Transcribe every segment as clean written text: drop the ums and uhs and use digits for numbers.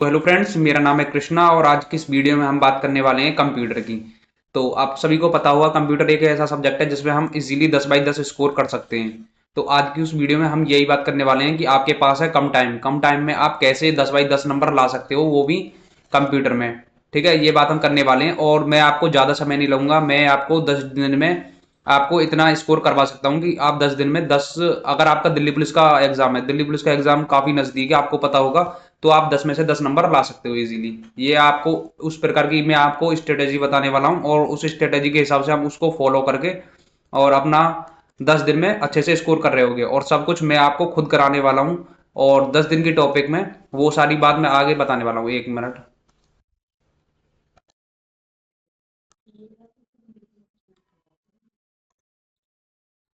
तो hello friends, मेरा नाम है कृष्णा और आज की इस वीडियो में हम बात करने वाले हैं कंप्यूटर की। तो आप सभी को पता होगा कंप्यूटर एक ऐसा सब्जेक्ट है जिसमें हम इजीली 10 बाई 10 स्कोर कर सकते हैं। तो आज की उस वीडियो में हम यही बात करने वाले हैं कि आपके पास है कम टाइम में आप कैसे 10 बाई 10 नंबर ला सकते हो, वो भी कंप्यूटर में। ठीक है, ये बात हम करने वाले हैं और मैं आपको ज़्यादा समय नहीं लूंगा। मैं आपको 10 दिन में आपको इतना स्कोर करवा सकता हूँ कि आप 10 दिन में 10, अगर आपका दिल्ली पुलिस का एग्जाम है, दिल्ली पुलिस का एग्जाम काफ़ी नज़दीक है, आपको पता होगा, तो आप 10 में से 10 नंबर ला सकते हो इजीली। ये आपको उस प्रकार की मैं आपको स्ट्रेटेजी बताने वाला हूँ और उस स्ट्रेटेजी के हिसाब से हम उसको फॉलो करके और अपना 10 दिन में अच्छे से स्कोर कर रहे होगे और सब कुछ मैं आपको खुद कराने वाला हूँ। और 10 दिन की टॉपिक में वो सारी बात मैं आगे बताने वाला हूँ। 1 मिनट।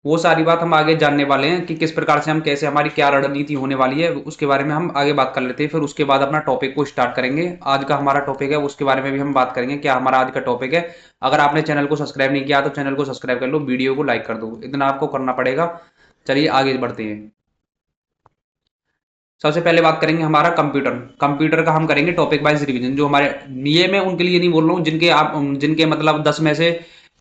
वो सारी बात हम आगे जानने वाले हैं कि किस प्रकार से हम कैसे हमारी क्या रणनीति होने वाली है, उसके बारे में हम आगे बात कर लेते हैं। फिर उसके बाद अपना टॉपिक को स्टार्ट करेंगे। आज का हमारा टॉपिक है, उसके बारे में भी हम बात करेंगे क्या हमारा आज का टॉपिक है। अगर आपने चैनल को सब्सक्राइब नहीं किया तो चैनल को सब्सक्राइब कर लो, वीडियो को लाइक कर दो, इतना आपको करना पड़ेगा। चलिए आगे बढ़ते हैं। सबसे पहले बात करेंगे हमारा कंप्यूटर। कंप्यूटर का हम करेंगे टॉपिक वाइज रिवीजन। जो हमारे, ये मैं उनके लिए नहीं बोल रहा हूँ जिनके आप जिनके मतलब 10 में से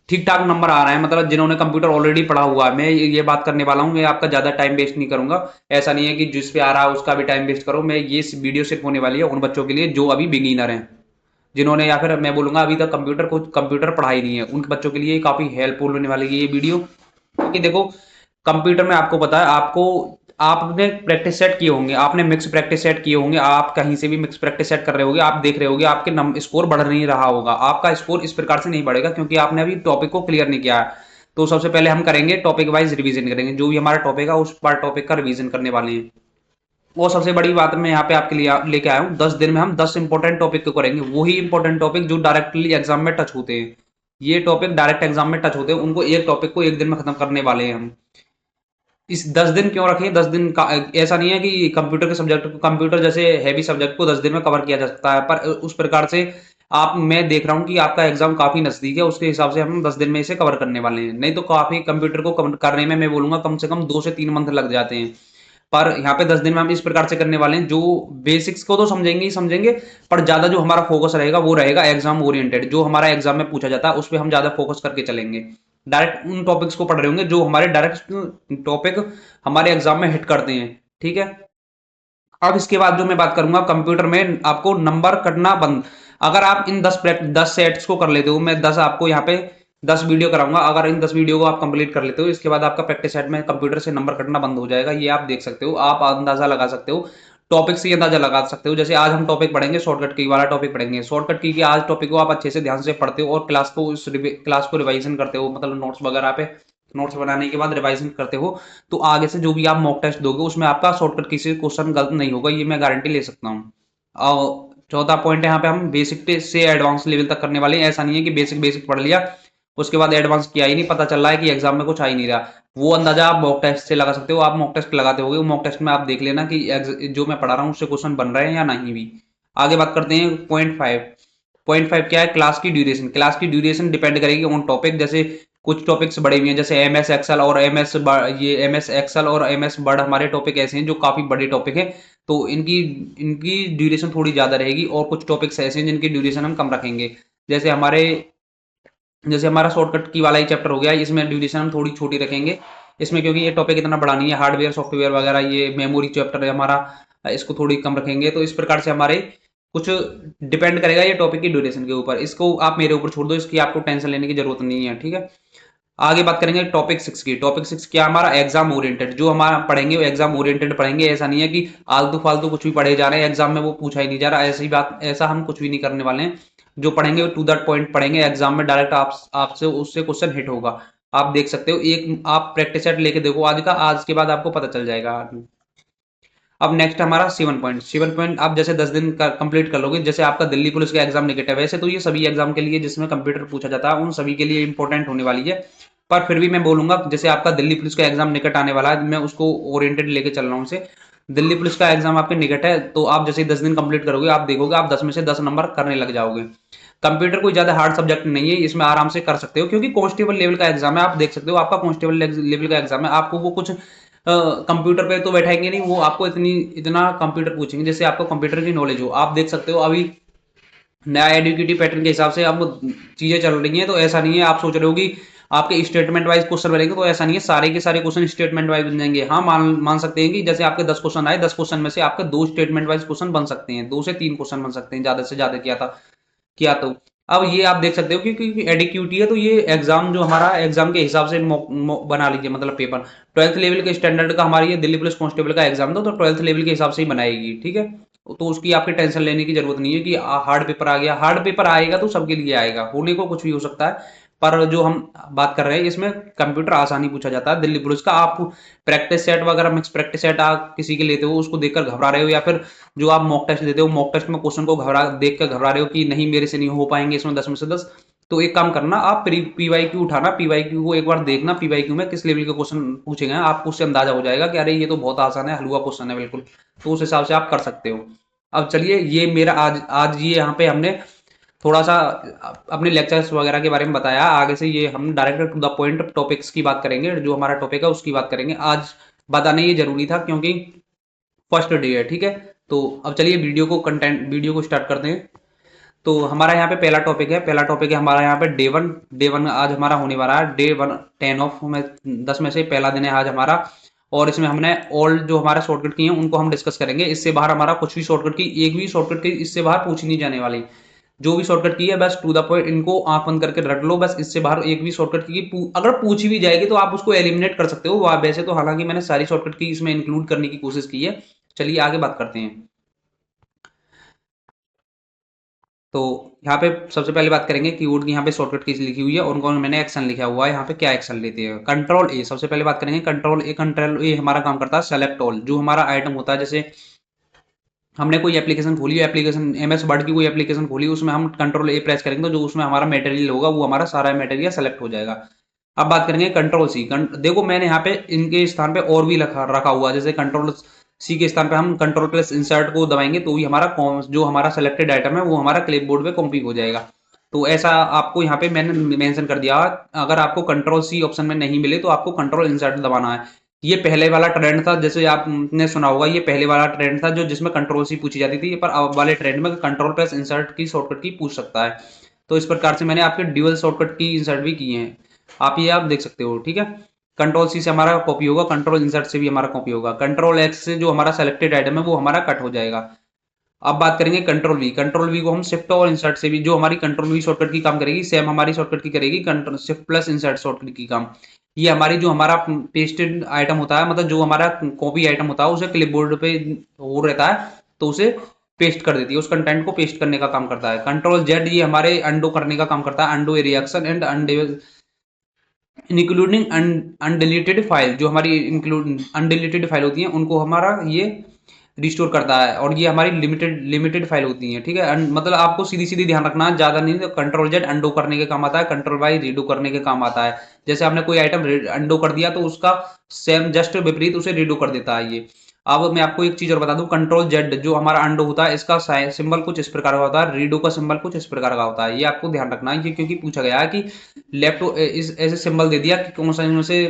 ठीक ठाक नंबर आ रहे हैं, मतलब जिन्होंने कंप्यूटर ऑलरेडी पढ़ा हुआ है। मैं ये बात करने वाला हूँ, मैं आपका ज्यादा टाइम वेस्ट नहीं करूंगा। ऐसा नहीं है कि जिस पे आ रहा है उसका भी टाइम वेस्ट करो। मैं ये वीडियो सिर्फ होने वाली है उन बच्चों के लिए जो अभी बिगिनर हैं, जिन्होंने, या फिर मैं बोलूंगा अभी तक कंप्यूटर पढ़ा ही नहीं है, उन बच्चों के लिए काफी हेल्पफुल होने वाली है ये वीडियो। क्योंकि देखो, कंप्यूटर में आपको पता है, आपको आपने प्रैक्टिस सेट किए होंगे, आपने मिक्स प्रैक्टिस सेट किए होंगे, आप कहीं से भी मिक्स प्रैक्टिस सेट कर रहे होंगे, आप देख रहे होंगे आपके स्कोर बढ़ नहीं रहा होगा। आपका स्कोर इस प्रकार से नहीं बढ़ेगा क्योंकि आपने अभी टॉपिक को क्लियर नहीं किया है। तो सबसे पहले हम करेंगे टॉपिक वाइज रिवीजन करेंगे, जो भी हमारा टॉपिक है उस पर टॉपिक का रिवीजन करने वाले हैं। वो सबसे बड़ी बात मैं यहाँ पे आपके लिए लेके आया हूँ, 10 दिन में हम 10 इंपॉर्टेंट टॉपिक को करेंगे, वही इंपॉर्टेंट टॉपिक जो डायरेक्टली एग्जाम में टच होते हैं। ये टॉपिक डायरेक्ट एग्जाम में टच होते हैं, उनको एक टॉपिक को 1 दिन में खत्म करने वाले हैं हम। इस 10 दिन क्यों रखे? 10 दिन का ऐसा नहीं है कि कंप्यूटर के सब्जेक्ट को, कंप्यूटर जैसे हैवी सब्जेक्ट को 10 दिन में कवर किया जा सकता है, पर उस प्रकार से आप, मैं देख रहा हूँ कि आपका एग्जाम काफी नजदीक है, उसके हिसाब से हम 10 दिन में इसे कवर करने वाले हैं। नहीं तो काफी कंप्यूटर को करने में मैं बोलूंगा कम से कम 2 से 3 मंथ लग जाते हैं। पर यहाँ पे 10 दिन में हम इस प्रकार से करने वाले हैं, जो बेसिक्स को तो समझेंगे ही समझेंगे, पर ज्यादा जो हमारा फोकस रहेगा वो रहेगा एग्जाम ओरिएंटेड। जो हमारा एग्जाम में पूछा जाता है उस पर हम ज्यादा फोकस करके चलेंगे। डायरेक्ट उन टॉपिक्स को पढ़ रहे होंगे जो हमारे डायरेक्ट टॉपिक हमारे एग्जाम में हिट करते हैं। ठीक है। अब इसके बाद जो मैं बात करूंगा, कंप्यूटर में आपको नंबर कटना बंद। अगर आप इन 10 सेट्स को कर लेते हो, मैं 10 आपको यहाँ पे 10 वीडियो कराऊंगा, अगर इन 10 वीडियो को आप कंप्लीट कर लेते हो, इसके बाद आपका प्रैक्टिस सेट में कंप्यूटर से नंबर कटना बंद हो जाएगा। ये आप देख सकते हो, आप अंदाजा लगा सकते हो, टॉपिक से ही अंदाजा लगा सकते हो। जैसे आज हम टॉपिक पढ़ेंगे, शॉर्टकट की वाला टॉपिक पढ़ेंगे। शॉर्टकट की आज टॉपिक को आप अच्छे से ध्यान से पढ़ते हो और क्लास को रिवाइजन करते हो, मतलब नोट्स वगैरह पे नोट्स बनाने के बाद रिवाइजन करते हो, तो आगे से जो भी आप मॉक टेस्ट दोगे उसमें आपका शॉर्टकट किसी क्वेश्चन गलत नहीं होगा, ये मैं गारंटी ले सकता हूँ। और चौथा पॉइंट है, यहाँ पे हम बेसिक से एडवांस लेवल तक करने वाले हैं। ऐसा नहीं है कि बेसिक बेसिक पढ़ लिया उसके बाद एडवांस किया ही नहीं, पता चल रहा है कि एग्जाम में कुछ आ ही नहीं रहा। वो अंदाजा आप मॉक टेस्ट से लगा सकते हो। आप मॉक टेस्ट लगाते होगे, मॉक टेस्ट में आप देख लेना कि जो मैं पढ़ा रहा हूँ उससे क्वेश्चन बन रहे हैं या नहीं भी। आगे बात करते हैं पॉइंट 5। पॉइंट 5 क्या है? क्लास की ड्यूरेशन। क्लास की ड्यूरेशन डिपेंड करेगी ऑन टॉपिक। जैसे कुछ टॉपिक्स बड़े भी हैं, जैसे एम एस एक्सल और एम एस वर्ड, हमारे टॉपिक ऐसे हैं जो काफी बड़े टॉपिक हैं, तो इनकी इनकी ड्यूरेशन थोड़ी ज्यादा रहेगी। और कुछ टॉपिक्स ऐसे हैं जिनकी ड्यूरेशन हम कम रखेंगे। जैसे हमारे जैसे हमारा शॉर्टकट की वाला ही चैप्टर हो गया, इसमें ड्यूरेशन हम थोड़ी छोटी रखेंगे। इसमें क्योंकि ये टॉपिक इतना बड़ा नहीं है, हार्डवेयर सॉफ्टवेयर वगैरह, ये मेमोरी चैप्टर है हमारा, इसको थोड़ी कम रखेंगे। तो इस प्रकार से हमारे कुछ डिपेंड करेगा ये टॉपिक की ड्यूरेशन के ऊपर। इसको आप मेरे ऊपर छोड़ दो, इसकी आपको टेंशन लेने की जरूरत नहीं है। ठीक है। आगे बात करेंगे टॉपिक 6 की। टॉपिक 6 क्या? हमारा एग्जाम ओरिएंटेड। जो हमारा पढ़ेंगे वो एग्जाम ओरिएंटेड पढ़ेंगे। ऐसा नहीं है कि आलतू फालतू कुछ भी पढ़े जा रहे हैं, एग्जाम में वो पूछा ही नहीं जा रहा, ऐसी बात, ऐसा हम कुछ भी नहीं करने वाले हैं। जो पढ़ेंगे वो टू दैट पॉइंट पढ़ेंगे, एग्जाम में डायरेक्ट आपसे उससे क्वेश्चन हिट होगा। आप देख सकते हो, एक आप प्रैक्टिस सेट लेके देखो आज का, आज के बाद आपको पता चल जाएगा। अब नेक्स्ट हमारा 7 पॉइंट आप जैसे 10 दिन का कंप्लीट कर लोगे, जैसे आपका दिल्ली पुलिस का एग्जाम निकट है, वैसे तो ये सभी एग्जाम के लिए जिसमें कंप्यूटर पूछा जाता है उन सभी के लिए इंपॉर्टेंट होने वाली है। पर फिर भी मैं बोलूंगा, जैसे आपका दिल्ली पुलिस का एग्जाम निकट आने वाला है, मैं उसको ओरिएंटेड लेके चल रहा हूँ उसे। दिल्ली पुलिस का एग्जाम आपके निकट है, तो आप जैसे 10 दिन कंप्लीट करोगे, आप देखोगे आप 10 में से 10 नंबर करने लग जाओगे। कंप्यूटर कोई ज्यादा हार्ड सब्जेक्ट नहीं है, इसमें आराम से कर सकते हो, क्योंकि कांस्टेबल लेवल का एग्जाम है। आप देख सकते हो आपका कांस्टेबल लेवल का एग्जाम है, आपको वो कुछ कंप्यूटर पे तो बैठाएंगे नहीं, वो आपको इतना कंप्यूटर पूछेंगे जैसे आपको कंप्यूटर की नॉलेज हो। आप देख सकते हो अभी नया एडुकेटिव पैटर्न के हिसाब से अब चीजें चल रही हैं, तो ऐसा नहीं है आप सोच रहे हो कि आपके स्टेटमेंट वाइज क्वेश्चन बनेंगे, तो ऐसा नहीं है सारे के सारे क्वेश्चन स्टेटमेंट वाइज बन जाएंगे। हाँ, मान मान सकते हैं कि जैसे आपके 10 क्वेश्चन आए, 10 क्वेश्चन में से आपके 2 स्टेटमेंट वाइज क्वेश्चन बन सकते हैं, 2 से 3 क्वेश्चन बन सकते हैं, ज्यादा से ज्यादा किया तो। अब ये आप देख सकते हो कि क्योंकि एडिक्यूटी है, तो ये एग्जाम जो हमारा एग्जाम के हिसाब से बना लीजिए, मतलब पेपर 12th लेवल के स्टैंडर्ड का हमारी ये दिल्ली पुलिस कांस्टेबल का एग्जाम था, तो 12th लेवल के हिसाब से ही बनाएगी, ठीक है। तो उसकी आपकी टेंशन लेने की जरूरत नहीं है कि हार्ड पेपर आ गया। हार्ड पेपर आएगा तो सबके लिए आएगा, होने को कुछ भी हो सकता है, पर जो हम बात कर रहे हैं इसमें कंप्यूटर आसानी पूछा जाता है दिल्ली पुलिस का। आप प्रैक्टिस सेट वगैरह, मिक्स प्रैक्टिस सेट आप किसी के लेते हो, उसको देखकर घबरा रहे हो, या फिर जो आप मॉक टेस्ट देते हो, मॉक टेस्ट में क्वेश्चन को देख कर घबरा रहे हो कि नहीं मेरे से नहीं हो पाएंगे इसमें 10 में से 10, तो एक काम करना, आप पीवाईक्यू उठाना, पीवाईक्यू को एक बार देखना, पीवाईक्यू में किस लेवल के क्वेश्चन पूछे गए हैं, आपको उससे अंदाजा हो जाएगा कि अरे ये तो बहुत आसान है, हलवा क्वेश्चन है बिल्कुल। तो उस हिसाब से आप कर सकते हो। अब चलिए, ये मेरा आज आज ये यहाँ पे हमने थोड़ा सा अपने लेक्चर्स वगैरह के बारे में बताया। आगे से ये हम direct to the point topics की बात करेंगे, जो हमारा टॉपिक है उसकी बात करेंगे। आज बताना ये जरूरी था क्योंकि फर्स्ट डे है, ठीक है। तो अब चलिए वीडियो को स्टार्ट करते हैं। तो हमारा यहाँ पे पहला टॉपिक है हमारा यहाँ पे डे वन आज हमारा होने वाला है। डे 1 10 ऑफ में 10 में से पहला दिन है आज हमारा, और इसमें हमने ऑल जो हमारा शॉर्टकट की हैं उनको हम डिस्कस करेंगे। इससे बाहर हमारा कुछ भी शॉर्टकट की, एक भी शॉर्टकट की इससे बाहर पूछी नहीं जाने वाली। जो भी शॉर्टकट की है बस टू द पॉइंट, इनको आंख बंद करके रट लो बस। इससे बाहर एक भी शॉर्टकट की अगर पूछी भी जाएगी तो आप उसको एलिमिनेट कर सकते हो। वैसे तो हालांकि मैंने सारी शॉर्टकट की इसमें इंक्लूड करने की कोशिश की है। चलिए आगे बात करते हैं। तो यहाँ पे सबसे पहले बात करेंगे कीबोर्ड की। यहाँ पे शॉर्टकट कीज लिखी हुई है, उनको मैंने एक्शन लिखा हुआ है। यहाँ पे क्या एक्शन लेते हैं, कंट्रोल ए। सबसे पहले बात करेंगे कंट्रोल ए हमारा काम करता है सेलेक्ट ऑल। जो हमारा आइटम होता है, जैसे हमने कोई एप्लीकेशन खोली, एप्लीकेशन एमएस वर्ड की कोई एप्लीकेशन खोली, उसमें हम कंट्रोल ए प्रेस करेंगे तो जो उसमें हमारा मटेरियल होगा वो हमारा सारा मटेरियल सेलेक्ट हो जाएगा। अब बात करेंगे कंट्रोल सी। देखो मैंने यहाँ पे इनके स्थान पे और भी रखा हुआ है, जैसे कंट्रोल सी के स्थान पे हम कंट्रोल प्लस इंसर्ट को दबाएंगे तो ही हमारा जो हमारा सेलेक्टेड आइटम है वो हमारा क्लिपबोर्ड पे कॉपी हो जाएगा। तो ऐसा आपको यहाँ पे मैंने मेंशन कर दिया। अगर आपको कंट्रोल सी ऑप्शन में नहीं मिले तो आपको कंट्रोल इंसर्ट दबाना है। ये पहले वाला ट्रेंड था, जैसे आपने सुना होगा, ये पहले वाला ट्रेंड था जो जिसमें कंट्रोल सी पूछी जाती थी, पर अब वाले ट्रेंड में कंट्रोल प्लस इंसर्ट की शॉर्टकट की पूछ सकता है। तो इस प्रकार से मैंने आपके ड्यूअल शॉर्टकट की इंसर्ट भी किए हैं, आप देख सकते हो, ठीक है। कंट्रोल सी से हमारा कॉपी होगा, कंट्रोल इंसर्ट से भी हमारा कॉपी होगा, कंट्रोल एक्स से जो हमारा सेलेक्टेड आइटम है वो हमारा कट हो जाएगा। अब बात करेंगे कंट्रोल वी को हम शिफ्ट और इंसर्ट से भी, जो हमारी कंट्रोल वी शॉर्टकट की काम करेगी सेम हमारी शॉर्टकट की करेगी control shift plus insert shortcut की काम। ये हमारी जो हमारा पेस्टेड आइटम होता है, मतलब जो हमारा कॉपी आइटम होता है उसे क्लिपबोर्ड पे वो रहता है तो उसे पेस्ट कर देती है, उस कंटेंट को पेस्ट करने का काम करता है। कंट्रोल जेड ये हमारे अंडो करने का काम करता है, undo a reaction and including undeleted file. जो हमारी इंक्लूड अनडिलीटेड फाइल होती हैं उनको हमारा ये रिस्टोर करता है, और ये हमारी लिमिटेड फाइल होती हैं, ठीक है। मतलब आपको सीधी सीधी ध्यान रखना है, ज्यादा नहीं। तो कंट्रोल जेड अंडो करने के काम आता है, कंट्रोल वाई रीडो करने के काम आता है। जैसे आपने कोई आइटम अंडो कर दिया तो उसका सेम जस्ट विपरीत उसे रीडो कर देता है ये। अब मैं आपको एक चीज और बता दूं, कंट्रोल जेड जो हमारा अंडो होता है इसका सिंबल कुछ इस प्रकार का होता है, रीडो का सिंबल कुछ इस प्रकार का होता है। ये आपको ध्यान रखना है, ये क्योंकि पूछा गया है कि लेफ्ट इस ऐसे सिंबल दे दिया कि कौन सा इनमें से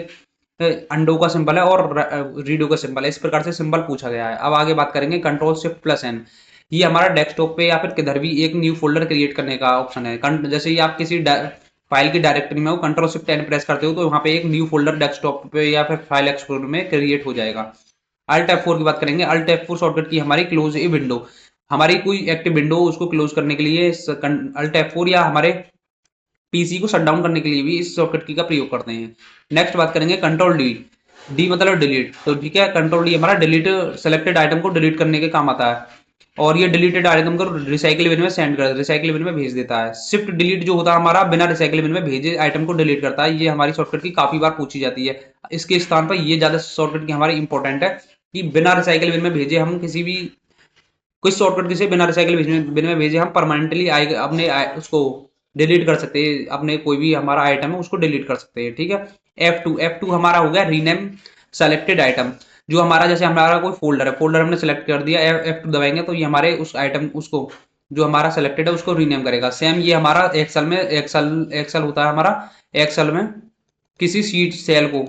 अंडो का सिंबल है और रीडो का सिंबल है, इस प्रकार से सिंबल पूछा गया है। अब आगे बात करेंगे कंट्रोल शिफ्ट प्लस एन। ये हमारा डेस्कटॉप पे या फिर किधर भी एक न्यू फोल्डर क्रिएट करने का ऑप्शन है। जैसे ही आप किसी फाइल की डायरेक्टरी में हो, कंट्रोल शिफ्ट एन प्रेस करते हो तो वहां पे एक न्यू फोल्डर डेस्कटॉप पे या फिर फाइल एक्सप्लोरर में क्रिएट हो जाएगा। अल्ट F4 की बात करेंगे। अल्ट F4 शॉर्टकट की हमारी क्लोज ए विंडो, हमारी कोई एक्टिव विंडो उसको क्लोज करने के लिए अल्ट F4, या हमारे पीसी को शट डाउन करने के लिए भी इस शॉर्टकट की का प्रयोग करते हैं। नेक्स्ट बात करेंगे कंट्रोल डी। डी मतलब डिलीट, तो ठीक है, कंट्रोल डी हमारा डिलीट सेलेक्टेड आइटम को डिलीट करने के काम आता है, और ये डिलीटेड आइटम को रिसाइकिल बिन में रिसाइकिल बिन में भेज देता है। शिफ्ट डिलीट जो होता है हमारा बिना रिसाइकिल बिन में भेजे आइटम को डिलीट करता है। ये हमारी शॉर्टकट की काफी बार पूछी जाती है, इसके स्थान पर ये ज्यादा शॉर्टकट की हमारी इंपॉर्टेंट है कि बिना रिसाइकिल बिन में भेजे हम किसी भी कुछ शॉर्टकट किसी बिना रिसाइकिल बिन में भेजे हम परमानेंटली अपने उसको डिलीट कर सकते हैं, अपने कोई भी हमारा आइटम है उसको डिलीट कर सकते हैं, ठीक है। F2 हमारा हो गया रीनेम सेलेक्टेड आइटम। जो हमारा जैसे हमारा कोई फोल्डर हमने सेलेक्ट कर दिया, F2 दबाएंगे तो ये हमारे उस आइटम उसको जो हमारा सेलेक्टेड है उसको रीनेम करेगा। सेम ये हमारा एक्सेल में एक्सेल होता है हमारा, एक्सेल में किसी शीट सेल को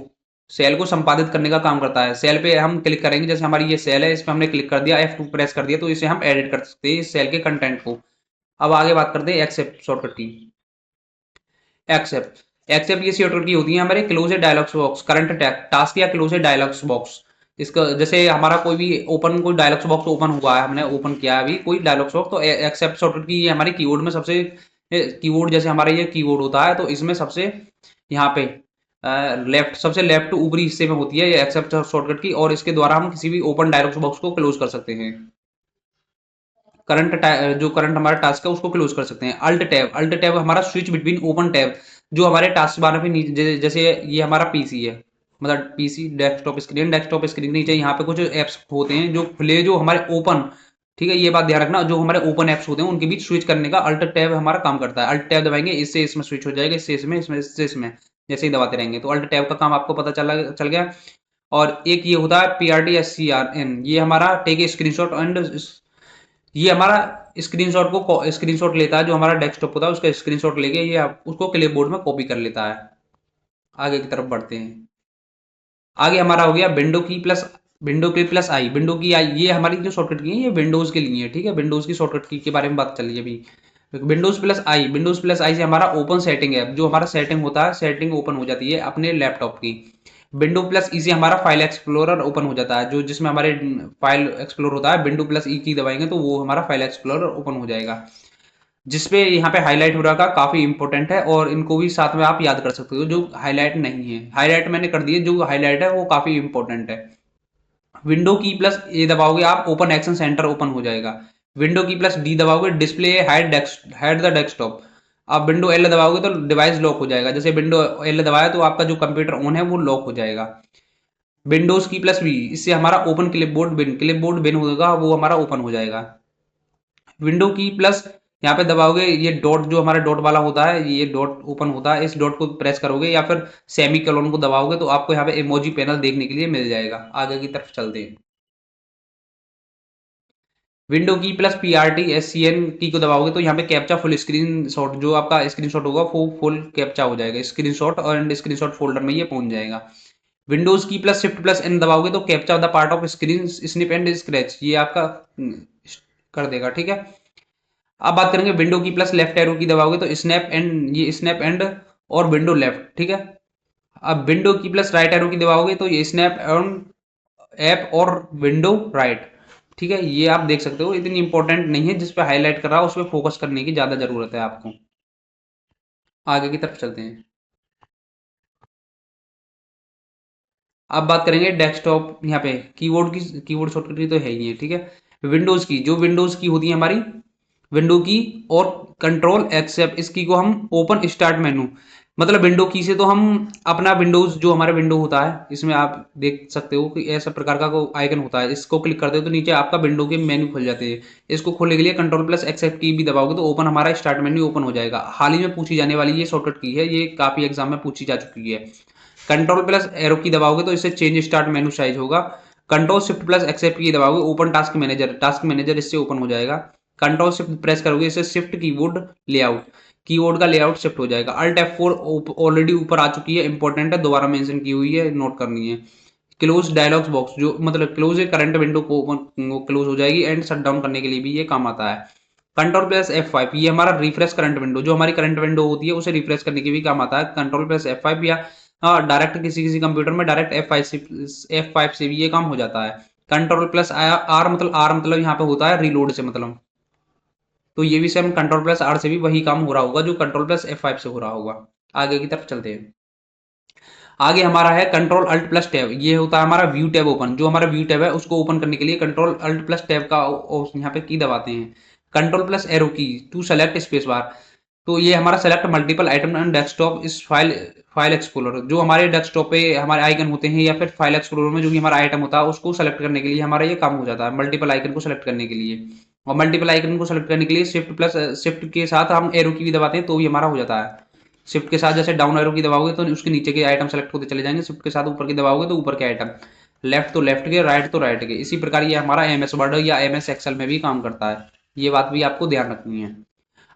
सेल को संपादित करने का काम करता है। सेल पे हम क्लिक करेंगे, जैसे हमारी ये सेल है, इस पे हमने क्लिक कर दिया, F2 प्रेस कर दिया, तो इसे हम एडिट कर सकते हैं इस सेल के कंटेंट को। अब आगे बात करते हैं एक्सेप्ट शॉर्टकट की। एक्सेप्ट एक्सेप्ट ये शॉर्टकट की होती है हमारे क्लोज ए डायलॉग्स बॉक्स, करंट टास्क या क्लोज ए डायलॉग्स बॉक्स। इसका जैसे हमारा कोई भी ओपन कोई डायलॉग्स बॉक्स ओपन हुआ है, हमने ओपन किया है अभी कोई डायलॉग्स बॉक्स, तो एक्सेप्ट शॉर्टकट की ये हमारी कीवर्ड में सबसे कीवर्ड, जैसे हमारा ये कीवर्ड होता है तो इसमें सबसे यहाँ पे लेफ्ट, सबसे लेफ्ट ऊपरी हिस्से में होती है ये एक्सेप्ट शॉर्टकट की, और इसके द्वारा हम किसी भी ओपन डायलॉग्स बॉक्स को क्लोज कर सकते हैं। करंट जो करंट हमारा टास्क है उसको क्लोज कर सकते हैं। अल्ट टैब हमारा स्विच बिटवीन ओपन टैब, जो हमारे टास्क बार पे जैसे ये हमारा पीसी है, मतलब पीसी डेस्कटॉप स्क्रीन नीचे यहाँ पे कुछ एप्स होते हैं जो खुले, जो हमारे ओपन, ठीक है, ये बात ध्यान रखना, जो हमारे ओपन एप्स होते हैं उनके बीच स्विच करने का अल्ट टैब हमारा काम करता है। अल्ट टैब दबाएंगे, इससे इसमें स्विच हो जाएगा, इससे इसमें, इसमें इससे इसमें, जैसे ही दबाते रहेंगे तो अल्ट टैब का काम आपको पता चल गया। और एक ये होता है PRTSCRN, ये हमारा टेक ए स्क्रीनशॉट एंड, ये हमारा स्क्रीनशॉट को स्क्रीनशॉट लेता है, जो हमारा डेस्कटॉप होता है उसका स्क्रीनशॉट लेके ये उसको क्लिपबोर्ड में कॉपी कर लेता है। आगे की तरफ बढ़ते हैं। आगे हमारा हो गया विंडो की प्लस आई, विंडो की आई, ये हमारी जो शॉर्टकट की है ये विंडोज के लिए है, ठीक है, विंडोज की शॉर्टकट की के बारे में बात चल रही है अभी। विंडोज प्लस आई से हमारा ओपन सेटिंग है, जो हमारा सेटिंग होता है, सेटिंग ओपन हो जाती है अपने लैपटॉप की। विंडो प्लस ई से हमारा फाइल एक्सप्लोरर ओपन हो जाता है, जो जिसमें हमारे फाइल एक्सप्लोर होता है, विंडो प्लस ई की दबाएंगे तो वो हमारा फाइल एक्सप्लोरर ओपन हो जाएगा। जिसपे यहाँ पे हाईलाइट हो रहा का काफी इंपॉर्टेंट है, और इनको भी साथ में आप याद कर सकते हो, जो हाईलाइट नहीं है, हाईलाइट मैंने कर दिए, जो हाईलाइट है वो काफी इंपॉर्टेंट है। विंडो की प्लस ए दबाओगे आप, ओपन एक्शन सेंटर ओपन हो जाएगा। विंडो की प्लस डी दबाओगे, डिस्प्ले हाइड द डेस्कटॉप। आप विंडो एल दबाओगे तो डिवाइस लॉक हो जाएगा, जैसे विंडो एल दबाया तो आपका जो कंप्यूटर ऑन है वो लॉक हो जाएगा। विंडोज की प्लस वी, इससे हमारा ओपन क्लिपबोर्ड बिन होगा, वो हमारा ओपन हो जाएगा। विंडो की प्लस यहाँ पे दबाओगे, ये डॉट जो हमारा डॉट वाला होता है, ये डॉट ओपन होता है, इस डॉट को प्रेस करोगे या फिर सेमी कॉलन को दबाओगे तो आपको यहाँ पे इमोजी पैनल देखने के लिए मिल जाएगा। आगे की तरफ चलते हैं। विंडो की प्लस PRTSCN की को दबाओगे तो यहाँ पे कैप्चा फुल स्क्रीन शॉट, जो आपका स्क्रीन शॉट होगा वो फुल कैप्चा हो जाएगा, स्क्रीन शॉट और स्क्रीन शॉट फोल्डर में ये पहुंच जाएगा। विंडोज की प्लस शिफ्ट प्लस एन दबाओगे तो captcha the part of screen snip and scratch, ये आपका कर देगा, ठीक है। अब बात करेंगे window key plus left arrow key दबाओगे तो स्नैप एंड, ये स्नैप एंड और विंडो लेफ्ट, ठीक है। अब window key plus right arrow key दबाओगे तो ये स्नैप एंड ऐप और विंडो राइट, ठीक है। ये आप देख सकते हो, इतनी इंपॉर्टेंट नहीं है, जिस पे हाईलाइट कर रहा है उस पर फोकस करने की ज्यादा जरूरत है आपको। आगे की तरफ चलते हैं। अब बात करेंगे डेस्कटॉप, यहाँ पे कीबोर्ड शॉर्टकट की तो है ही है, ठीक है। विंडोज की, जो विंडोज की होती है हमारी विंडो की और कंट्रोल एक्सेप्ट, इसकी को हम ओपन स्टार्ट मेनू, मतलब विंडो की से तो हम अपना विंडोज, जो हमारा विंडो होता है इसमें आप देख सकते हो कि ऐसा प्रकार का को आइकन होता है, इसको क्लिक करते हो तो नीचे आपका विंडो के मेन्यू खुल जाते हैं। इसको खोलने के लिए कंट्रोल प्लस एक्सेप्ट की भी दबाओगे तो ओपन हमारा स्टार्ट मेन्यू ओपन हो जाएगा। हाल ही में पूछी जाने वाली ये शॉर्टकट की है, ये काफी एग्जाम में पूछी जा चुकी है। कंट्रोल प्लस एरो की दबाओगे तो इससे चेंज स्टार्ट मेनू साइज होगा। कंट्रोल शिफ्ट प्लस एक्सेप्ट की दबाओगे, ओपन टास्क मैनेजर इससे ओपन हो जाएगा। कंट्रोल शिफ्ट प्रेस करोगे, इससे शिफ्ट कीबोर्ड लेआउट, कीबोर्ड का लेआउट शिफ्ट हो जाएगा। अल्ट F4 ऑलरेडी ऊपर आ चुकी है, इंपॉर्टेंट है, दोबारा मेंशन की हुई है, नोट करनी है। क्लोज डायलॉग्स बॉक्स, जो मतलब क्लोज है, करंट विंडो को क्लोज हो जाएगी, एंड शट डाउन करने के लिए भी ये काम आता है। कंट्रोल प्लस F5, ये हमारा रिफ्रेश करंट विंडो, जो हमारी करंट विंडो होती है उसे रिफ्रेश करने के भी काम आता है। कंट्रोल प्लस F5 या डायरेक्ट किसी किसी कंप्यूटर में डायरेक्ट F5 से भी ये काम हो जाता है। कंट्रोल प्लस आर मतलब यहाँ पे होता है रीलोड से मतलब, तो ये भी सेम कंट्रोल प्लस आर से भी वही काम हो रहा होगा जो कंट्रोल प्लस F5 से हो रहा होगा। आगे की तरफ चलते हैं। आगे हमारा है कंट्रोल अल्ट प्लस टैब, ये होता है हमारा व्यू टैब ओपन, जो हमारा व्यू टैब है उसको ओपन करने के लिए कंट्रोल अल्ट प्लस टैब का यहाँ पे की दबाते हैं। कंट्रोल प्लस एरो की टू सेलेक्ट स्पेस बार, तो ये हमारा select multiple item and desktop इस फाइल एक्सप्लोरर, जो हमारे डेस्कटॉप पे हमारे आइकन होते हैं या फिर फाइल एक्सप्लोरर में जो भी हमारा आइटम होता है उसको सेलेक्ट करने के लिए हमारा ये काम हो जाता है, मल्टीपल आइकन को सेलेक्ट करने के लिए। और मल्टीपल आइकन को सेलेक्ट करने के लिए शिफ्ट के साथ हम एरो की भी दबाते हैं तो भी हमारा हो जाता है। शिफ्ट के साथ जैसे डाउन एरो की दबाओगे तो उसके नीचे के आइटम सेलेक्ट होते चले जाएंगे, शिफ्ट के साथ ऊपर की दबाओगे तो ऊपर के आइटम, लेफ्ट तो लेफ्ट के, राइट तो राइट के। इसी प्रकार ये हमारा MS वर्ड या MS एक्सेल में भी काम करता है, ये बात भी आपको ध्यान रखनी है।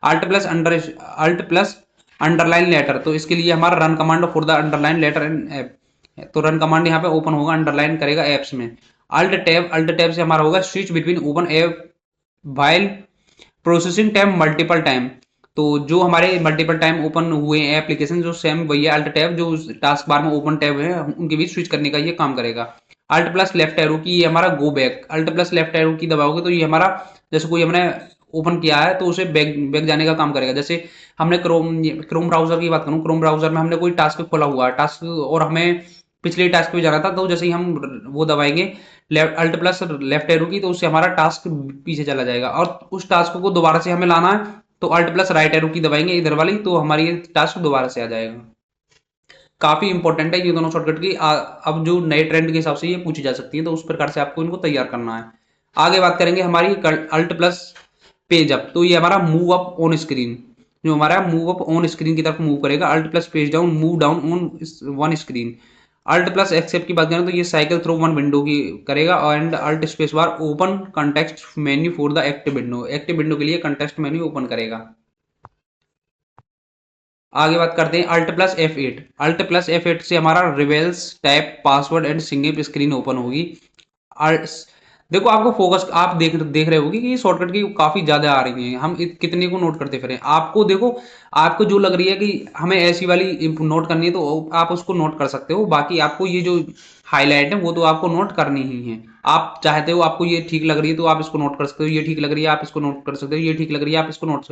अल्ट प्लस अंडरलाइन लेटर, तो इसके लिए हमारा run command for the underline letter and app, तो रन कमांड यहाँ पे ओपन होगा, अंडरलाइन करेगा एप्स में। अल्ट टैब से हमारा होगा switch between open app while processing time multiple time. तो जो हमारे मल्टीपल टाइम ओपन हुए हैं एप्लीकेशन, जो सेम वही है अल्ट टैब, जो टास्क बार में ओपन टैब है उनके बीच स्विच करने का ये काम करेगा। Alt plus left arrow key, ये हमारा go back. Alt plus left arrow key दबाओगे तो ये हमारा, जैसे कोई हमने ओपन किया है तो उसे बैक बैक जाने का काम करेगा। जैसे हमने क्रोम ब्राउजर की बात करूँ, क्रोम ब्राउजर में हमने कोई टास्क खोला हुआ है, टास्क, और हमें पिछले टास्क पे जाना था, तो जैसे ही हम वो दबाएंगे alt plus left arrow key, तो उससे हमारा टास्क पीछे चला जाएगा। और उस टास्क को दोबारा से हमें लाना है तो अल्ट प्लस राइट एरो की दबाएंगे इधर वाली, तो हमारी टास्क दोबारा से आ जाएगा। काफी इंपॉर्टेंट है ये दोनों शॉर्टकट की। अब जो नए ट्रेंड के हिसाब से ये पूछी जा सकती है, तो उस प्रकार से आपको इनको तैयार करना है। आगे बात करेंगे हमारी अल्ट प्लस पेज अप। तो ये हमारा मूव अप ऑन स्क्रीन, जो हमारा मूव अप ऑन स्क्रीन की तरफ मूव करेगा। Alt plus page down move down on one screen. Alt plus except की बात करें तो ये साइकिल थ्रू वन विंडो की करेगा। And alt space bar open context menu for the active window, active window के लिए कंटेक्स्ट मेन्यू ओपन करेगा। आगे बात करते हैं alt plus F8। Alt plus F8 से हमारा reveals tap password and single screen open होगी। देखो आपको फोकस, आप देख रहे होगी कि ये शॉर्टकट की काफी ज्यादा आ रही हैं, हम कितने को नोट करते फिर आपको देखो, आपको जो लग रही है कि हमें ऐसी वाली नोट करनी है तो आप उसको नोट कर सकते हो। बाकी आपको ये जो हाईलाइट है वो तो आपको नोट करनी ही है। आप चाहते हो, आपको ये ठीक लग रही है तो आप इसको नोट कर सकते हो, ये ठीक लग रही है आप इसको नोट कर सकते हो, ये ठीक लग रही है आप इसको नोट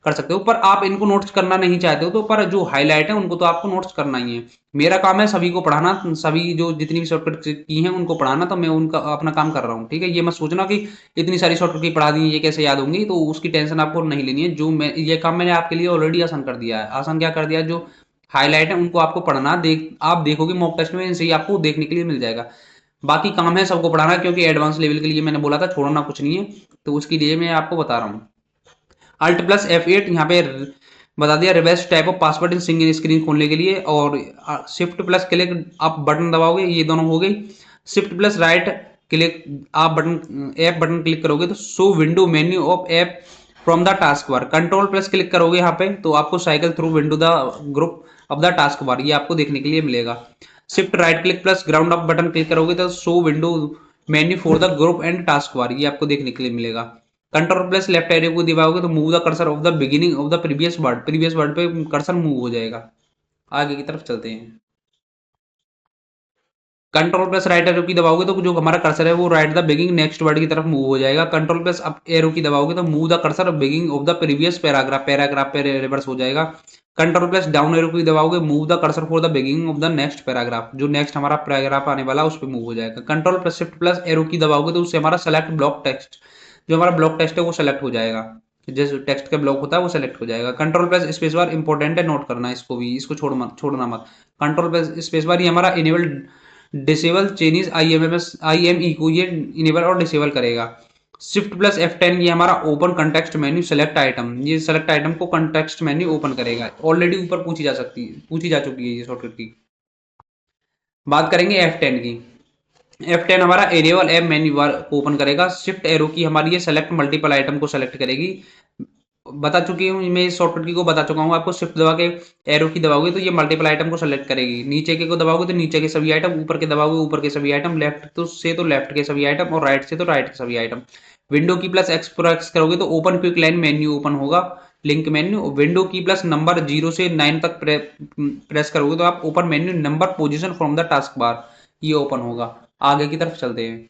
कर सकते हो। पर आप इनको नोट्स करना नहीं चाहते हो तो, पर जो हाईलाइट है उनको तो आपको नोट्स करना ही है। मेरा काम है सभी को पढ़ाना, सभी जो जितनी भी शॉर्टकट की हैं उनको पढ़ाना, तो मैं उनका अपना काम कर रहा हूँ, ठीक है। ये मत सोचना कि इतनी सारी शॉर्टकट की पढ़ा दी ये कैसे याद होंगी, तो उसकी टेंशन आपको नहीं लेनी है। जो मैं ये काम मैंने आपके लिए ऑलरेडी आसान कर दिया है। आसान क्या कर दिया, जो हाईलाइट है उनको आपको पढ़ना, आप देखोगे मॉक टेस्ट में इनसे ही आपको देखने के लिए मिल जाएगा। बाकी काम है सबको पढ़ाना, क्योंकि एडवांस लेवल के लिए मैंने बोला था, छोड़ना कुछ नहीं है, तो उसके लिए मैं आपको बता रहा हूँ। अल्ट प्लस F8 यहाँ पे बता दिया reverse type of password in single screen खोलने के लिए। और शिफ्ट प्लस क्लिक आप बटन दबाओगे, ये दोनों हो गई। शिफ्ट प्लस राइट क्लिक आप बटन ऐप बटन क्लिक करोगे तो show window menu of app from the task bar. Control plus click करोगे यहाँ पे तो आपको cycle through window the group of the task bar, ये आपको देखने के लिए मिलेगा। Shift right click plus ground up button click करोगे तो show window menu for the group and task bar, ये आपको देखने के लिए मिलेगा। कंट्रोल प्लस लेफ्ट एरो को दबाओगे तो move the cursor of the beginning of the previous word पे कर्सर मूव हो जाएगा। आगे की तरफ चलते हैं। Control plus right arrow key दबाओगे तो जो हमारा कर्सर है वो राइट द बिगिंग नेक्स्ट वर्ड की तरफ मूव हो जाएगा। Control plus up arrow key दबाओगे तो move the cursor beginning of the previous paragraph पे रिवर्स हो जाएगा। Control plus down arrow key दबाओगे move the cursor for the beginning of the next paragraph, जो नेक्स्ट हमारा पैराग्राफ आने वाला उस पर मूव हो जाएगा। Control plus shift plus arrow key दबाओगे तो उससे हमारा सेलेक्ट ब्लॉक टेक्स्ट, जो हमारा ब्लॉक टेक्स्ट है वो सेलेक्ट हो जाएगा। जैसे टेक्स्ट का ब्लॉक होता है वो सेलेक्ट हो जाएगा। Control plus space bar important है, नोट करना इसको भी, इसको छोड़ना मत। कंट्रोल प्लस स्पेस बार ये हमारा इनेबल डिसेबल चेनीज IME को ये इनेबल और डिसेबल करेगा। शिफ्ट प्लस F10 ये हमारा open context menu select item, ये सेलेक्ट आइटम को कंटेक्स्ट मेन्यू ओपन करेगा। ऑलरेडी ऊपर पूछी जा चुकी है ये शॉर्टकट की। बात करेंगे F10 की। F10 हमारा एरियल ऐप मेन्यू बार को ओपन करेगा। शिफ्ट एरो की हमारी ये सेलेक्ट मल्टीपल आइटम को सेलेक्ट करेगी। बता चुकी हूँ मैं इस शॉर्टकट की को बता चुका हूँ आपको। शिफ्ट दबा के एरो की दबाओगे तो ये मल्टीपल आइटम को सेलेक्ट करेगी। नीचे के को दबाओगे तो नीचे के सभी आइटम, ऊपर के दबाओगे ऊपर के सभी आइटम, लेफ्ट तो लेफ्ट के सभी आइटम, और राइट से तो राइट के सभी item. Window key plus x press करोगे तो open quick line menu open होगा, link menu. Window key plus number 0 से 9 तक प्रेस करोगे तो आप open menu number position from the task bar, ये ओपन होगा। आगे की तरफ चलते हैं।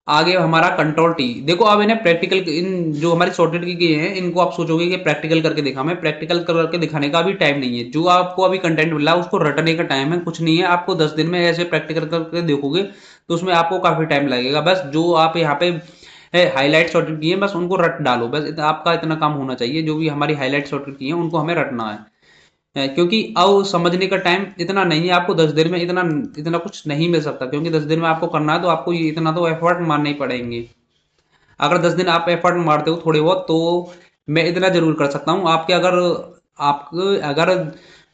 आगे हमारा कंट्रोल टी। देखो अब इन्हें प्रैक्टिकल, इन जो हमारे शॉर्टकट की गए हैं इनको आप सोचोगे कि प्रैक्टिकल करके दिखा, मैं प्रैक्टिकल करके दिखाने का भी टाइम नहीं है। जो आपको अभी कंटेंट मिला है उसको रटने का टाइम है, कुछ नहीं है। आपको 10 दिन में ऐसे प्रैक्टिकल करके देखोगे तो उसमें आपको काफी टाइम लगेगा। बस जो आप यहाँ पे हाईलाइट शॉर्टकट की है बस उनको रट डालो, बस आपका इतना काम होना चाहिए। जो भी हमारी हाईलाइट शॉर्टकट की है उनको हमें रटना है। क्योंकि अब समझने का टाइम इतना नहीं है। आपको 10 दिन में इतना इतना कुछ नहीं मिल सकता, क्योंकि 10 दिन में आपको करना है तो आपको ये इतना तो एफर्ट मारने ही पड़ेंगे। अगर 10 दिन आप एफर्ट मारते हो थोड़े बहुत, तो मैं इतना जरूर कर सकता हूँ आपके, अगर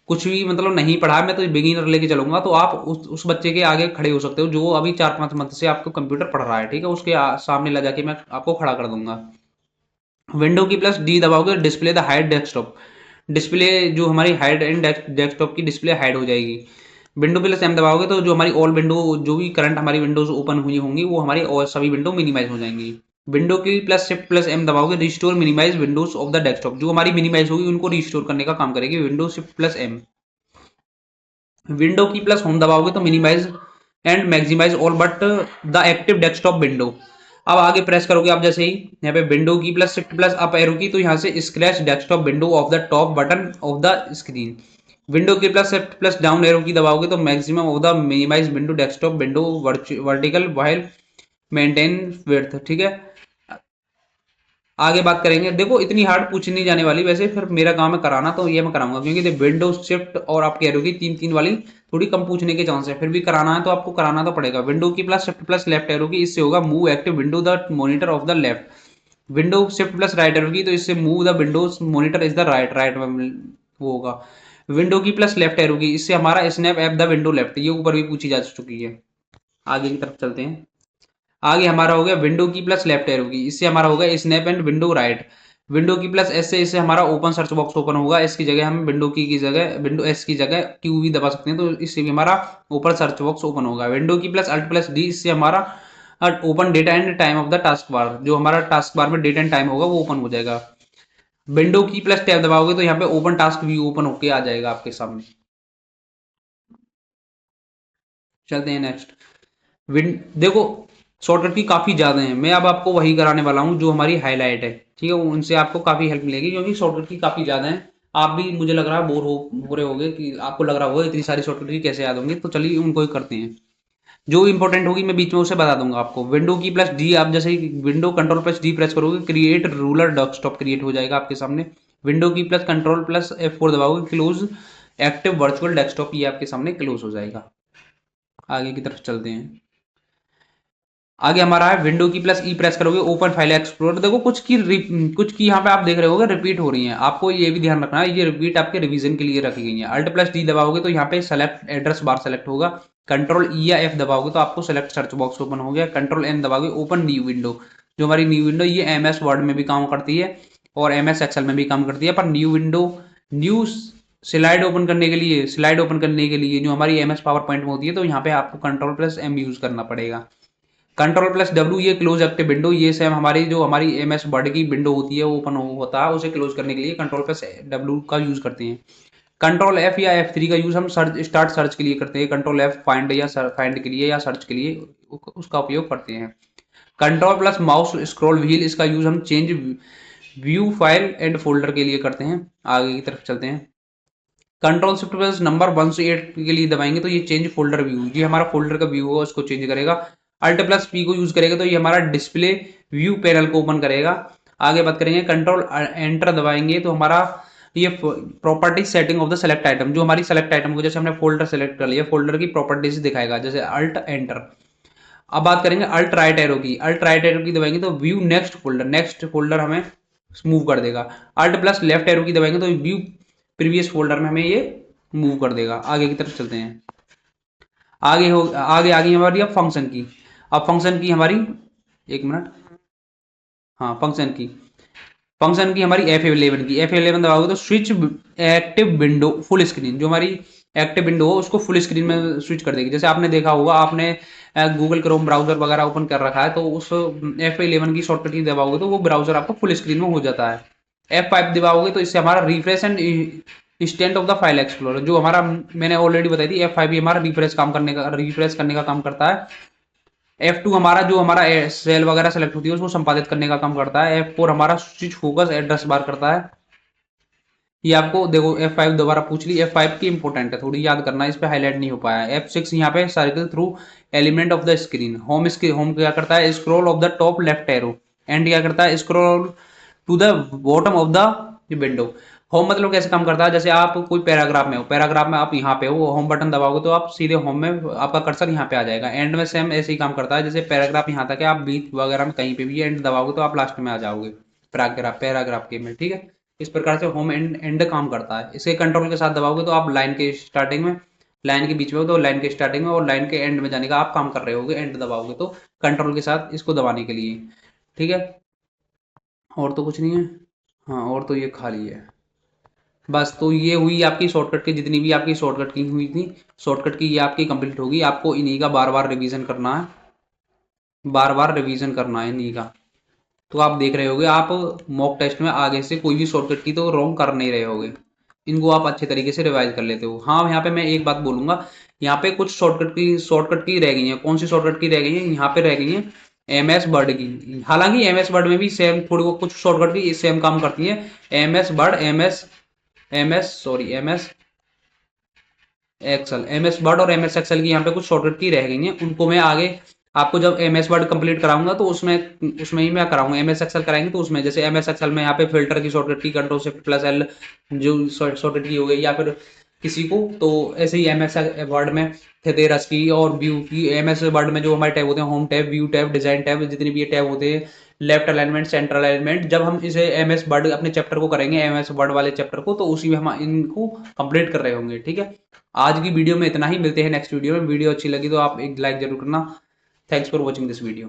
कुछ भी मतलब नहीं पढ़ा, मैं तो बिगिनर लेके चलूंगा, तो आप उस बच्चे के आगे खड़े हो सकते हो जो अभी 4-5 मंथ से आपको कंप्यूटर पढ़ रहा है, ठीक है। उसके सामने ला जाके मैं आपको खड़ा कर दूंगा। विंडो की प्लस डी दबाओगे display the hide desktop. Display जो हमारी हाइड एंड डेस्कटॉप की डिस्प्ले हाइड हो जाएगी। विंडो प्लस एम दबाओगे तो जो हमारी ऑल विंडो, जो भी करंट हमारी विंडोज ओपन हुई होंगी वो हमारी और सभी विंडो मिनिमाइज हो जाएंगी। Window key plus shift plus M दबाओगे, restore minimise windows of the desktop, जो हमारी मिनिमाइज होगी उनको रिस्टोर करने का काम करेगी window shift plus M. Window key plus home दबाओगे तो minimise and maximise all but the active desktop window. अब आगे प्रेस करोगे आप जैसे ही यहाँ पे window key plus shift plus up arrow key, तो यहाँ से scratch desktop window of the top button of the screen. Window key plus shift plus down arrow key दबाओगे तो maximum of the minimise window desktop window vertical while maintain width. ठीक है, आगे बात करेंगे। देखो इतनी हार्ड पूछ नहीं जाने वाली, वैसे फिर मेरा काम है कराना, तो ये मैं कराऊंगा, क्योंकि विंडोज शिफ्ट और आप कह रहे हो कि तीन तीन वाली थोड़ी कम पूछने के चांस है, फिर भी कराना है तो आपको कराना तो पड़ेगा। Window key plus shift plus left arrow की, इससे होगा move active window the monitor of the left. Window shift plus right arrow key, तो इससे move the Windows monitor is the right, right में वो होगा। Window key plus left arrow की, इससे हमारा snap app the window left, ये ऊपर भी पूछी जा चुकी है। आगे की तरफ चलते हैं। आगे हमारा हो गया window key plus left arrow की, इससे हमारा होगा snap and window right. Window key plus S से इससे हमारा ओपन सर्च बॉक्स ओपन होगा, इसकी जगह हम विंडो की जगह विंडो एस की जगह क्यू भी दबा सकते हैं, तो इससे भी हमारा ओपन सर्च बॉक्स ओपन होगा। Window key plus alt plus D, इससे हमारा open data and time of the task bar, जो हमारा टास्क बार में डेट एंड टाइम होगा वो ओपन हो जाएगा। विंडो की प्लस टैब दबाओगे तो यहाँ पे ओपन टास्क भी ओपन होके आ जाएगा आपके सामने। चलते हैं नेक्स्ट। विन देखो शॉर्टकट की काफ़ी ज़्यादा है, मैं अब आपको वही कराने वाला हूँ जो हमारी हाईलाइट है। ठीक है, उनसे आपको काफ़ी हेल्प मिलेगी, क्योंकि शॉर्टकट की काफ़ी ज़्यादा है। आप भी मुझे लग रहा है बोर हो रहे होगे कि आपको लग रहा होगा इतनी सारी शॉर्टकट की कैसे याद होंगी, तो चलिए उनको ही करते हैं। जो इंपॉर्टेंट होगी मैं बीच में उसे बता दूंगा आपको। विंडो की प्लस डी, आप जैसे ही window control plus D press करोगे, क्रिएट रूलर डेस्कटॉप क्रिएट हो जाएगा आपके सामने। Window key plus control plus F4 दबाओगे, क्लोज एक्टिव वर्चुअल डेस्कटॉप, ये आपके सामने क्लोज हो जाएगा। आगे की तरफ चलते हैं। आगे हमारा है विंडो की प्लस ई प्रेस करोगे, ओपन फाइल एक्सप्लोरर। देखो कुछ की यहाँ पे आप देख रहे होगे रिपीट हो रही हैं, आपको ये भी ध्यान रखना है ये रिपीट आपके रिवीजन के लिए रखी गई है। अल्ट प्लस डी दबाओगे तो यहाँ पे सेलेक्ट एड्रेस बार सेलेक्ट होगा। कंट्रोल ई या एफ दबाओगे तो आपको सेलेक्ट सर्च बॉक्स ओपन हो गया। कंट्रोल एन दबाओगे ओपन न्यू विंडो। जो हमारी न्यू विंडो ये MS वर्ड में भी काम करती है और MS एक्सेल में भी काम करती है, पर new window new slide open करने के लिए जो हमारी MS पावर पॉइंट में होती है, तो यहाँ पे आपको कंट्रोल प्लस M यूज करना पड़ेगा। कंट्रोल प्लस डब्ल्यू ये क्लोज एक्टिव विंडो, ये सेम हमारी जो हमारी MS वर्ड की विंडो होती है वो ओपन होता है, उसे क्लोज करने के लिए कंट्रोल प्लस डब्ल्यू का यूज करते हैं। कंट्रोल F या F3 का यूज हम स्टार्ट सर्च के लिए करते हैं। कंट्रोल F फाइंड या फाइंड के लिए या सर्च के लिए उसका उपयोग करते हैं। Control plus mouse scroll wheel, इसका यूज हम change view file and folder के लिए करते हैं। आगे की तरफ चलते हैं। कंट्रोल शिफ्ट प्लस नंबर 1 से 8 के लिए दबाएंगे तो ये चेंज फोल्डर व्यू, ये हमारा फोल्डर का व्यू होगा उसको चेंज करेगा। अल्ट प्लस पी को यूज करेगा तो ये हमारा डिस्प्ले व्यू पैनल को ओपन करेगा। आगे बात करेंगे, कंट्रोल एंटर दबाएंगे तो हमारा ये property setting of the select item, जो हमारी सेलेक्ट आइटम को जैसे हमने फोल्डर सेलेक्ट कर लिया, फोल्डर की प्रॉपर्टीज दिखाएगा, जैसे अल्ट एंटर। अब बात करेंगे अल्ट राइट एरो की। अल्ट राइट एरो की दबाएंगे तो व्यू नेक्स्ट फोल्डर हमें मूव कर देगा। अल्ट प्लस लेफ्ट एरो की दबाएंगे तो व्यू प्रीवियस फोल्डर में हमें ये मूव कर देगा। आगे की तरफ चलते हैं। आगे आगे हमारी अब फंक्शन की। अब फंक्शन की हमारी, एक मिनट, हाँ फंक्शन की हमारी F11 दबाओगे तो switch active window full screen, जो हमारी एक्टिव विंडो हो उसको फुल स्क्रीन में स्विच कर देगी। जैसे आपने देखा होगा, आपने गूगल क्रोम ब्राउजर वगैरह ओपन कर रखा है, तो उस F11 की शॉर्टकट की दबाओगे तो वो ब्राउजर आपका फुल स्क्रीन में हो जाता है। F5 दबाओगे तो इससे हमारा refresh and stand of the file explorer, जो हमारा मैंने ऑलरेडी बताई थी, F5 भी हमारा रिफ्रेश करने का काम करता है। F2 हमारा जो हमारा सेल वगैरह सेलेक्ट होती है उसको संपादित करने का काम करता है। F4 हमारा स्विच फोकस एड्रेस बार करता है। ये आपको देखो F5 दोबारा पूछ ली, F5 की इंपॉर्टेंट है, थोड़ी याद करना, इस पे हाईलाइट नहीं हो पाया। F6 यहाँ पे circle through element of the screen. Home क्या करता है, scroll of the top left arrow. End क्या करता है, scroll to the bottom of the window. Home मतलब कैसे काम करता है, जैसे आप कोई पैराग्राफ में हो, पैराग्राफ में आप यहाँ पे हो, होम बटन दबाओगे तो आप सीधे होम में आपका कर्सर यहाँ पे आ जाएगा। एंड में सेम ऐसे ही काम करता है, जैसे पैराग्राफ यहाँ तक है, आप बीच वगैरह में कहीं पे भी एंड दबाओगे तो आप लास्ट में आ जाओगे पैराग्राफ के में। ठीक है, इस प्रकार से होम एंड एंड काम करता है। इसके कंट्रोल के साथ दबाओगे तो आप लाइन के स्टार्टिंग में, लाइन के बीच में हो तो लाइन के स्टार्टिंग में, और लाइन के एंड में जाने का आप काम कर रहे होगे, एंड दबाओगे तो कंट्रोल के साथ इसको दबाने के लिए। ठीक है, और तो कुछ नहीं है, हाँ और तो ये खाली है। बस तो ये हुई आपकी शॉर्टकट की, जितनी भी आपकी शॉर्टकट की हुई थी, शॉर्टकट की ये आपकी कंप्लीट होगी। आपको इन्हीं का बार बार रिवीजन करना है, बार बार रिवीजन करना है इन्हीं का। तो आप देख रहे होगे, आप मॉक टेस्ट में आगे से कोई भी शॉर्टकट की तो रॉन्ग कर नहीं रहे होगे, इनको आप अच्छे तरीके से रिवाइज कर लेते हो। हाँ, यहाँ पे मैं एक बात बोलूंगा, यहाँ पे कुछ शॉर्टकट की रह गई है। कौन सी शॉर्टकट की रह गई है? यहाँ पे रह गई है एम एस वर्ड की। हालांकि एम एस वर्ड में भी सेम थोड़ी बहुत कुछ शॉर्टकट की सेम काम करती है। M S Word, M S Excel, M S Word और एम एस एक्सेल की यहाँ पे कुछ शॉर्टकट की रह गई हैं, उनको मैं आगे आपको जब एम एस वर्ड कंप्लीट कराऊंगा तो उसमें ही मैं कराऊंगा। एम एस एक्सेल कराएंगे तो उसमें, जैसे एम एस एक्सेल में यहाँ पे फिल्टर की शॉर्टकट की कंट्रोल शिफ्ट प्लस एल जो शॉर्टकट की हो गई, या फिर किसी को तो ऐसे ही एम एस वर्ड में थेरेस की और व्यू की। एम एस वर्ड में जो हमारे टैब होते हैं, home tab, view tab, design tab, जितने भी ये टैब होते हैं, लेफ्ट अलाइनमेंट, सेंट्रल अलाइनमेंट, जब हम इसे एम एस वर्ड अपने चैप्टर को करेंगे, एम एस वर्ड वाले चैप्टर को, तो उसी में हम इनको कंप्लीट कर रहे होंगे। ठीक है, आज की वीडियो में इतना ही, मिलते हैं नेक्स्ट वीडियो में। वीडियो अच्छी लगी तो आप एक लाइक जरूर करना। Thanks for watching this video.